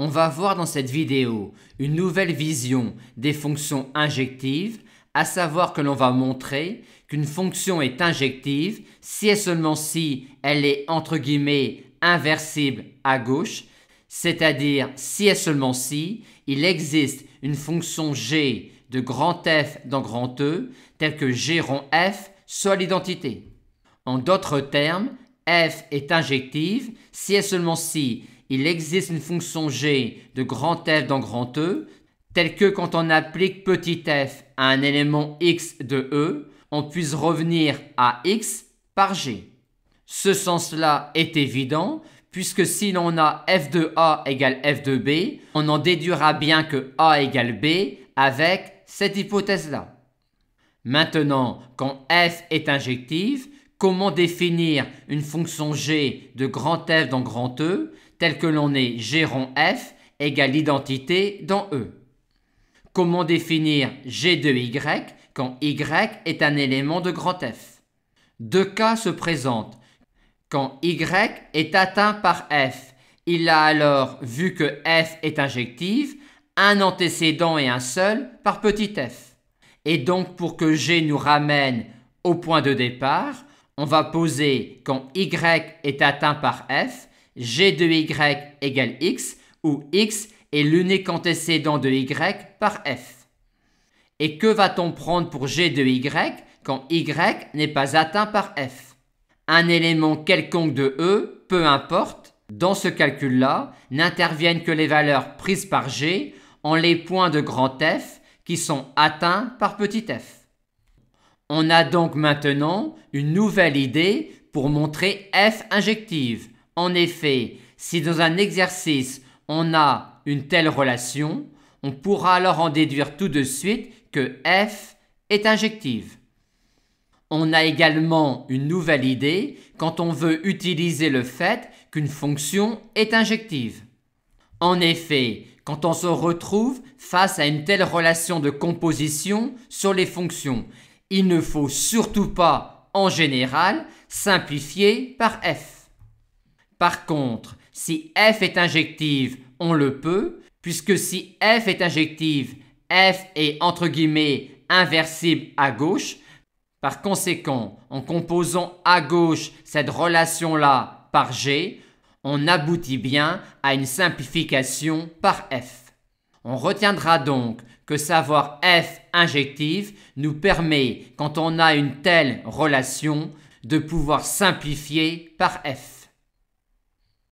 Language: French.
On va voir dans cette vidéo une nouvelle vision des fonctions injectives, à savoir que l'on va montrer qu'une fonction est injective si et seulement si elle est entre guillemets inversible à gauche, c'est-à-dire si et seulement si il existe une fonction g de grand F dans grand E telle que g rond F soit l'identité. En d'autres termes, f est injective si et seulement si il existe une fonction g de grand F dans grand E, telle que quand on applique petit f à un élément x de E, on puisse revenir à x par g. Ce sens-là est évident, puisque si l'on a f de a égale f de b, on en déduira bien que a égale b avec cette hypothèse-là. Maintenant, quand f est injective, comment définir une fonction g de grand F dans grand E, telle que l'on est g rond F égale l'identité dans E? Comment définir g de y quand y est un élément de grand F? Deux cas se présentent. Quand y est atteint par f, il a alors, vu que f est injective, un antécédent et un seul par petit f. Et donc pour que g nous ramène au point de départ, on va poser quand y est atteint par f, g de y égale x, où x est l'unique antécédent de y par f. Et que va-t-on prendre pour g de y quand y n'est pas atteint par f? Un élément quelconque de E, peu importe, dans ce calcul-là, n'interviennent que les valeurs prises par g en les points de grand F qui sont atteints par petit f. On a donc maintenant une nouvelle idée pour montrer f injective. En effet, si dans un exercice on a une telle relation, on pourra alors en déduire tout de suite que f est injective. On a également une nouvelle idée quand on veut utiliser le fait qu'une fonction est injective. En effet, quand on se retrouve face à une telle relation de composition sur les fonctions, il ne faut surtout pas, en général, simplifier par f. Par contre, si f est injective, on le peut, puisque si f est injective, f est entre guillemets inversible à gauche. Par conséquent, en composant à gauche cette relation-là par g, on aboutit bien à une simplification par f. On retiendra donc que savoir f injective nous permet, quand on a une telle relation, de pouvoir simplifier par f.